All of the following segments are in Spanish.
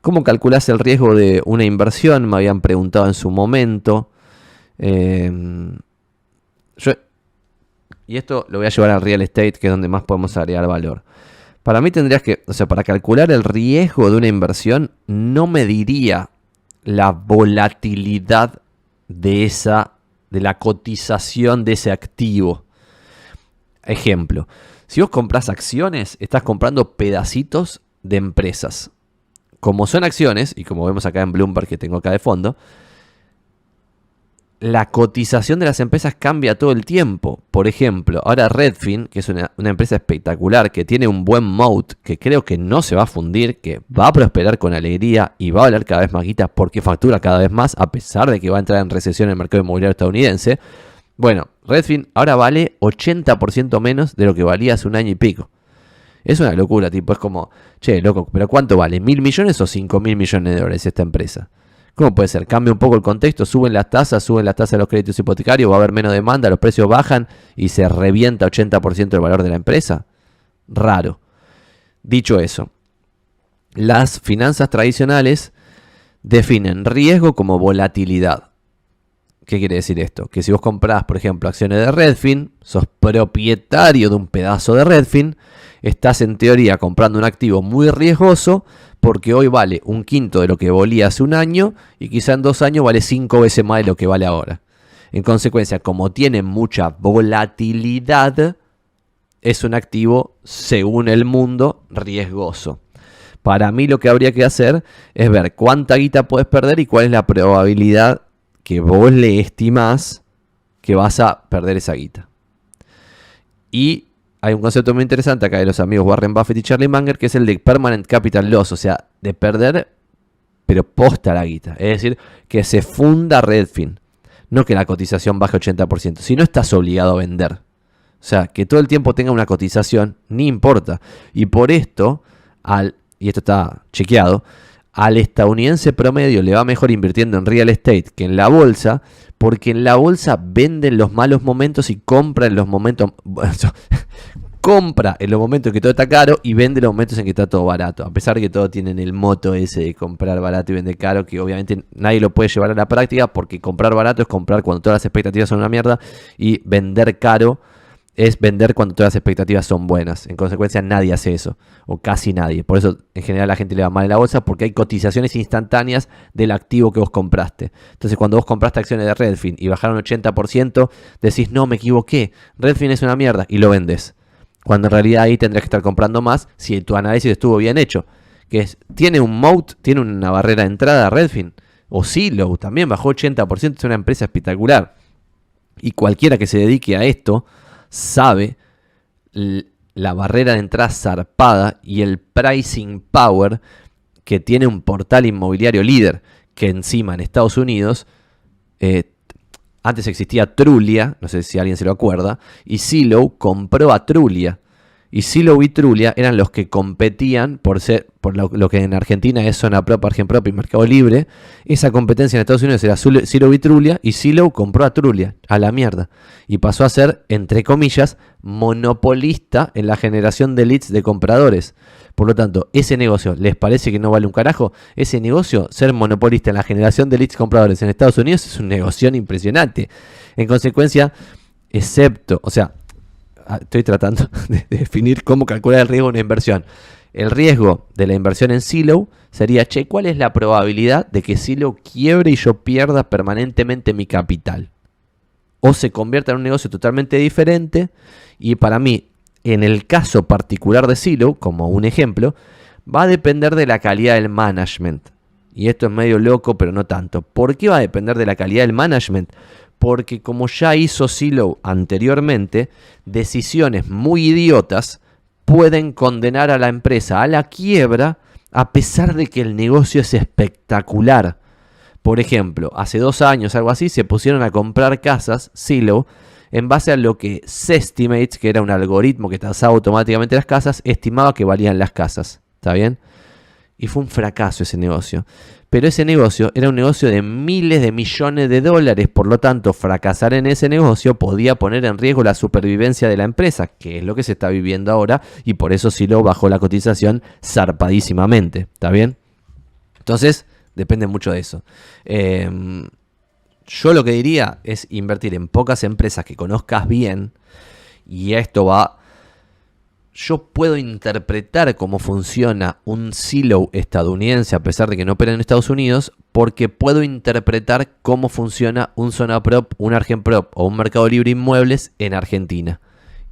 ¿Cómo calculás el riesgo de una inversión? Me habían preguntado en su momento. Eh, yo, y esto lo voy a llevar al real estate, que es donde más podemos agregar valor. Para mí tendrías que, o sea, para calcular el riesgo de una inversión, no mediría la volatilidad de la cotización de ese activo. Ejemplo, si vos compras acciones, estás comprando pedacitos de empresas. Como son acciones, y como vemos acá en Bloomberg que tengo acá de fondo, la cotización de las empresas cambia todo el tiempo. Por ejemplo, ahora Redfin, que es una empresa espectacular, que tiene un buen moat, que creo que no se va a fundir, que va a prosperar con alegría y va a valer cada vez más guita porque factura cada vez más, a pesar de que va a entrar en recesión en el mercado inmobiliario estadounidense. Bueno, Redfin ahora vale 80% menos de lo que valía hace un año y pico. Es una locura, tipo, es como, che, loco, pero ¿cuánto vale? ¿1.000 millones o 5.000 millones de dólares esta empresa? ¿Cómo puede ser? Cambia un poco el contexto, suben las tasas de los créditos hipotecarios, va a haber menos demanda, los precios bajan y se revienta 80% del valor de la empresa. Raro. Dicho eso, las finanzas tradicionales definen riesgo como volatilidad. ¿Qué quiere decir esto? Que si vos comprás, por ejemplo, acciones de Redfin, sos propietario de un pedazo de Redfin, estás en teoría comprando un activo muy riesgoso porque hoy vale un quinto de lo que valía hace un año y quizá en 2 años vale 5 veces más de lo que vale ahora. En consecuencia, como tiene mucha volatilidad, es un activo, según el mundo, riesgoso. Para mí lo que habría que hacer es ver cuánta guita puedes perder y cuál es la probabilidad que vos le estimás que vas a perder esa guita. Y hay un concepto muy interesante acá de los amigos Warren Buffett y Charlie Munger, que es el de permanent capital loss, o sea, de perder, pero posta la guita. Es decir, que se funda Redfin, no que la cotización baje 80%, si no estás obligado a vender. O sea, que todo el tiempo tenga una cotización, ni importa. Y por esto, y esto está chequeado, al estadounidense promedio le va mejor invirtiendo en real estate que en la bolsa, porque en la bolsa venden los malos momentos y compra en los momentos compra en los momentos en que todo está caro y vende en los momentos en que está todo barato. A pesar de que todos tienen el moto ese de comprar barato y vender caro, que obviamente nadie lo puede llevar a la práctica, porque comprar barato es comprar cuando todas las expectativas son una mierda y vender caro es vender cuando todas las expectativas son buenas. En consecuencia, nadie hace eso, o casi nadie. Por eso, en general, la gente le va mal en la bolsa, porque hay cotizaciones instantáneas del activo que vos compraste. Entonces, cuando vos compraste acciones de Redfin y bajaron 80%, decís, no, me equivoqué, Redfin es una mierda, y lo vendes. Cuando en realidad ahí tendrías que estar comprando más si tu análisis estuvo bien hecho. Que es, tiene un moat, tiene una barrera de entrada Redfin. O Zillow también bajó 80%, es una empresa espectacular. Y cualquiera que se dedique a esto sabe la barrera de entrada zarpada y el pricing power que tiene un portal inmobiliario líder, que encima en Estados Unidos, antes existía Trulia, no sé si alguien se lo acuerda, y Zillow compró a Trulia. Y Zillow y Trulia eran los que competían por lo que en Argentina es Zona Prop, Argenprop y Mercado Libre. Esa competencia en Estados Unidos era Zillow y Trulia, y Zillow compró a Trulia, a la mierda. Y pasó a ser, entre comillas, monopolista en la generación de leads de compradores. Por lo tanto, ese negocio, ¿les parece que no vale un carajo? Ese negocio, ser monopolista en la generación de leads compradores en Estados Unidos, es un negocio impresionante. En consecuencia, estoy tratando de definir cómo calcular el riesgo de una inversión. El riesgo de la inversión en Zillow sería, ¿cuál es la probabilidad de que Zillow quiebre y yo pierda permanentemente mi capital? O se convierta en un negocio totalmente diferente. Y para mí, en el caso particular de Zillow, como un ejemplo, va a depender de la calidad del management. Y esto es medio loco, pero no tanto. ¿Por qué va a depender de la calidad del management? Porque como ya hizo Zillow anteriormente, decisiones muy idiotas pueden condenar a la empresa a la quiebra a pesar de que el negocio es espectacular. Por ejemplo, hace 2 años, algo así, se pusieron a comprar casas, Zillow, en base a lo que Zestimates, que era un algoritmo que tasaba automáticamente las casas, estimaba que valían las casas. ¿Está bien? y fue un fracaso ese negocio. Pero ese negocio era un negocio de miles de millones de dólares, por lo tanto, fracasar en ese negocio podía poner en riesgo la supervivencia de la empresa, que es lo que se está viviendo ahora, y por eso Zillow bajó la cotización zarpadísimamente. ¿Está bien? Entonces, depende mucho de eso. Yo lo que diría es invertir en pocas empresas que conozcas bien, y esto va... Yo puedo interpretar cómo funciona un Zillow estadounidense a pesar de que no opera en Estados Unidos, porque puedo interpretar cómo funciona un Zonaprop, un Argenprop o un Mercado Libre Inmuebles en Argentina.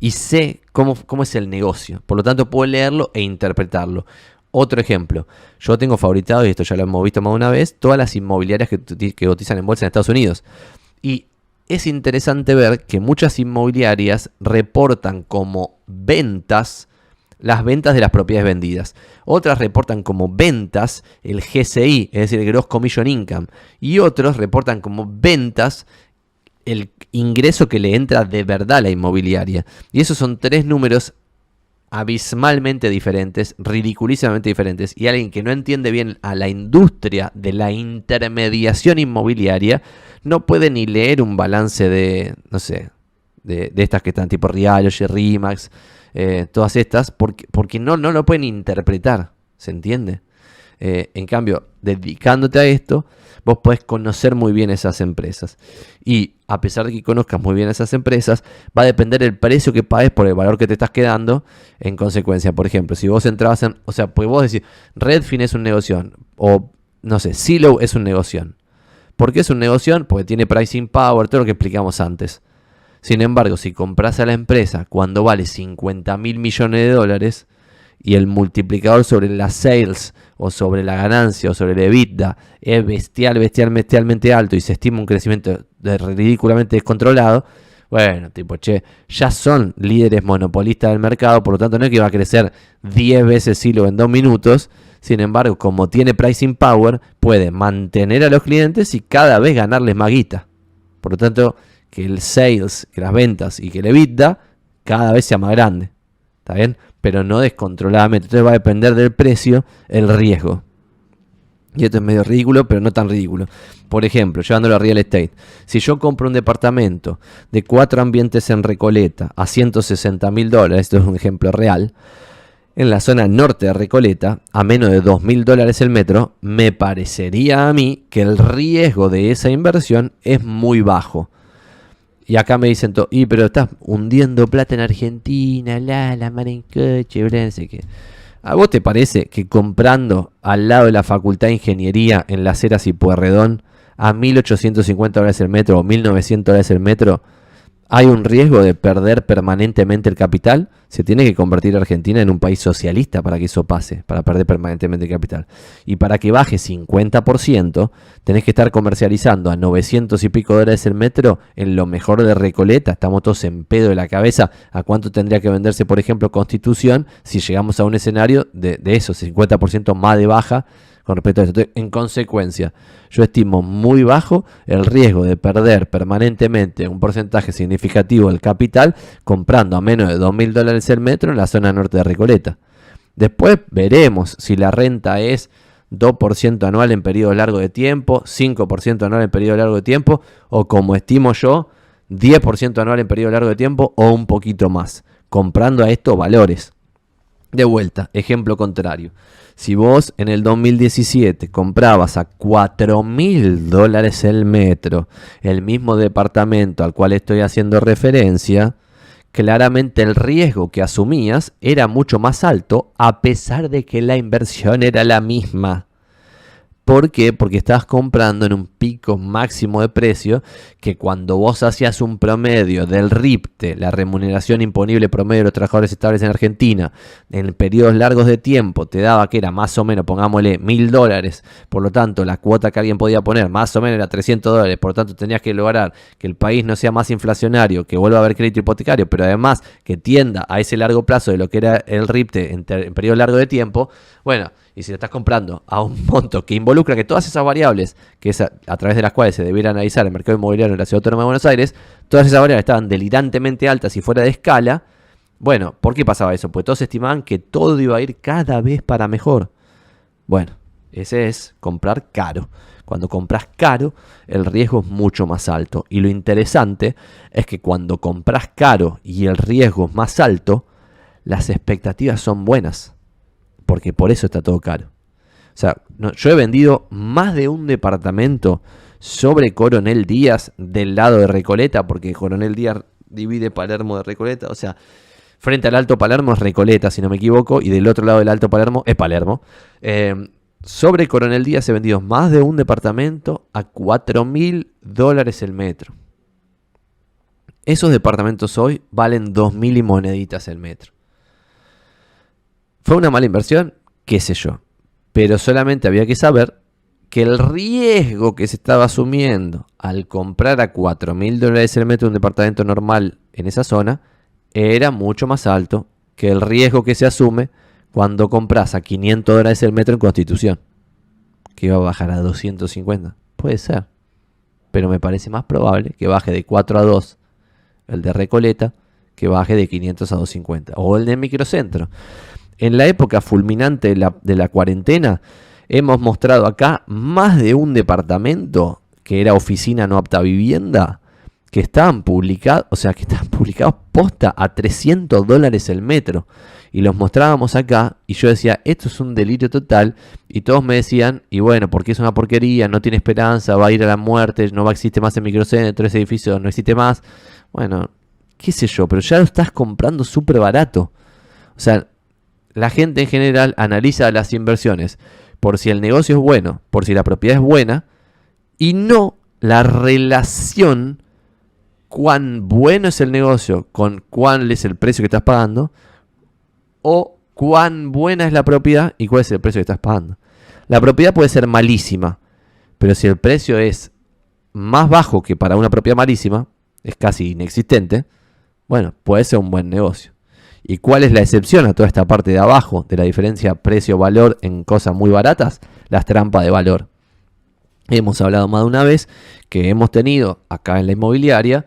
Y sé cómo es el negocio. Por lo tanto, puedo leerlo e interpretarlo. Otro ejemplo. Yo tengo favoritado, y esto ya lo hemos visto más de una vez, todas las inmobiliarias que cotizan en bolsa en Estados Unidos. Y es interesante ver que muchas inmobiliarias reportan como ventas las ventas de las propiedades vendidas. Otras reportan como ventas el GCI, es decir, el Gross Commission Income. Y otros reportan como ventas el ingreso que le entra de verdad a la inmobiliaria. Y esos son tres números abismalmente diferentes, ridiculísimamente diferentes. Y alguien que no entiende bien a la industria de la intermediación inmobiliaria no puede ni leer un balance de, no sé, de estas que están tipo Realty, Remax, todas estas, porque no lo pueden interpretar, ¿se entiende? En cambio, dedicándote a esto, vos podés conocer muy bien esas empresas. Y a pesar de que conozcas muy bien esas empresas, va a depender el precio que pagues por el valor que te estás quedando. En consecuencia, por ejemplo, si vos entrabas en... O sea, pues vos decís, Redfin es un negocio, o no sé, Zillow es un negocio. ¿Por qué es un negocio? Porque tiene pricing power, todo lo que explicamos antes. Sin embargo, si compras a la empresa cuando vale 50.000 millones de dólares y el multiplicador sobre las sales o sobre la ganancia o sobre el EBITDA es bestialmente alto y se estima un crecimiento ridículamente descontrolado, bueno, tipo, ya son líderes monopolistas del mercado, por lo tanto no es que va a crecer 10 veces Zillow en 2 minutos. Sin embargo, como tiene pricing power, puede mantener a los clientes y cada vez ganarles más guita. Por lo tanto, que el sales, que las ventas y que el EBITDA cada vez sea más grande. ¿Está bien? Pero no descontroladamente. Entonces va a depender del precio, el riesgo. Y esto es medio ridículo, pero no tan ridículo. Por ejemplo, llevándolo a real estate. Si yo compro un departamento de 4 ambientes en Recoleta a $160.000, esto es un ejemplo real, en la zona norte de Recoleta, a menos de $2.000 el metro, me parecería a mí que el riesgo de esa inversión es muy bajo. Y acá me dicen, pero estás hundiendo plata en Argentina, la mar en coche, no sé qué. ¿A vos te parece que comprando al lado de la Facultad de Ingeniería en Las Heras y Pueyrredón a $1.850 el metro o $1.900 el metro, hay un riesgo de perder permanentemente el capital? Se tiene que convertir Argentina en un país socialista para que eso pase, para perder permanentemente el capital. Y para que baje 50%, tenés que estar comercializando a 900 y pico dólares el metro en lo mejor de Recoleta. Estamos todos en pedo de la cabeza a cuánto tendría que venderse, por ejemplo, Constitución, si llegamos a un escenario de eso, 50% más de baja con respecto a esto. Entonces, en consecuencia, yo estimo muy bajo el riesgo de perder permanentemente un porcentaje significativo del capital comprando a menos de $2.000 el metro en la zona norte de Recoleta. Después veremos si la renta es 2% anual en periodo largo de tiempo, 5% anual en periodo largo de tiempo, o como estimo yo, 10% anual en periodo largo de tiempo o un poquito más, comprando a estos valores. De vuelta, ejemplo contrario. Si vos en el 2017 comprabas a $4.000 el metro el mismo departamento al cual estoy haciendo referencia, claramente el riesgo que asumías era mucho más alto a pesar de que la inversión era la misma. ¿Por qué? Porque estabas comprando en un pico máximo de precio que cuando vos hacías un promedio del RIPTE, la remuneración imponible promedio de los trabajadores estables en Argentina, en periodos largos de tiempo te daba que era más o menos, pongámosle, $1.000. Por lo tanto, la cuota que alguien podía poner más o menos era $300. Por lo tanto, tenías que lograr que el país no sea más inflacionario, que vuelva a haber crédito hipotecario, pero además que tienda a ese largo plazo de lo que era el RIPTE en periodo largo de tiempo. Bueno, y si lo estás comprando a un monto que involucra que todas esas variables, que es a través de las cuales se debiera analizar el mercado inmobiliario en la Ciudad Autónoma de Buenos Aires, todas esas variables estaban delirantemente altas y fuera de escala. Bueno, ¿por qué pasaba eso? Pues todos estimaban que todo iba a ir cada vez para mejor. Bueno, ese es comprar caro. Cuando compras caro, el riesgo es mucho más alto. Y lo interesante es que cuando compras caro y el riesgo es más alto, las expectativas son buenas. Porque por eso está todo caro. O sea, yo he vendido más de un departamento sobre Coronel Díaz del lado de Recoleta, porque Coronel Díaz divide Palermo de Recoleta. O sea, frente al Alto Palermo es Recoleta, si no me equivoco, y del otro lado del Alto Palermo es Palermo. Sobre Coronel Díaz he vendido más de un departamento a $4.000 el metro. Esos departamentos hoy valen 2.000 y moneditas el metro. ¿Fue una mala inversión? Qué sé yo. Pero solamente había que saber que el riesgo que se estaba asumiendo al comprar a $4.000 el metro un departamento normal en esa zona era mucho más alto que el riesgo que se asume cuando compras a $500 el metro en Constitución, que iba a bajar a 250. Puede ser, pero me parece más probable que baje de 4 a 2 el de Recoleta, que baje de 500 a 250, o el de Microcentro. En la época fulminante de la cuarentena, hemos mostrado acá más de un departamento que era oficina no apta a vivienda, que estaban publicados, posta a $300 el metro. Y los mostrábamos acá y yo decía, esto es un delirio total. Y todos me decían, y bueno, porque es una porquería, no tiene esperanza, va a ir a la muerte, no va a existir más el Microcentro, ese edificio no existe más. Bueno, qué sé yo, pero ya lo estás comprando súper barato. O sea, la gente en general analiza las inversiones por si el negocio es bueno, por si la propiedad es buena, y no la relación cuán bueno es el negocio con cuál es el precio que estás pagando, o cuán buena es la propiedad y cuál es el precio que estás pagando. La propiedad puede ser malísima, pero si el precio es más bajo que para una propiedad malísima, es casi inexistente, bueno, puede ser un buen negocio. ¿Y cuál es la excepción a toda esta parte de abajo de la diferencia precio-valor en cosas muy baratas? Las trampas de valor. Hemos hablado más de una vez que hemos tenido acá en la inmobiliaria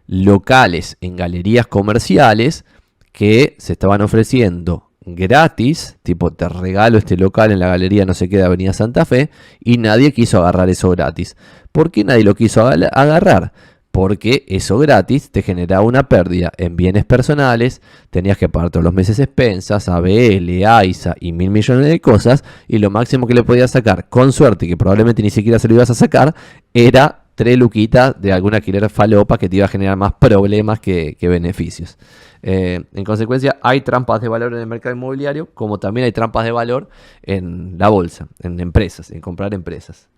locales en galerías comerciales que se estaban ofreciendo gratis, tipo te regalo este local en la galería no sé qué de Avenida Santa Fe, y nadie quiso agarrar eso gratis. ¿Por qué nadie lo quiso agarrar? Porque eso gratis te generaba una pérdida en bienes personales, tenías que pagar todos los meses expensas, ABL, AISA y 1.000 millones de cosas, y lo máximo que le podías sacar, con suerte, que probablemente ni siquiera se lo ibas a sacar, era 3 luquitas de algún alquiler falopa que te iba a generar más problemas que beneficios. En consecuencia, hay trampas de valor en el mercado inmobiliario, como también hay trampas de valor en la bolsa, en empresas, en comprar empresas.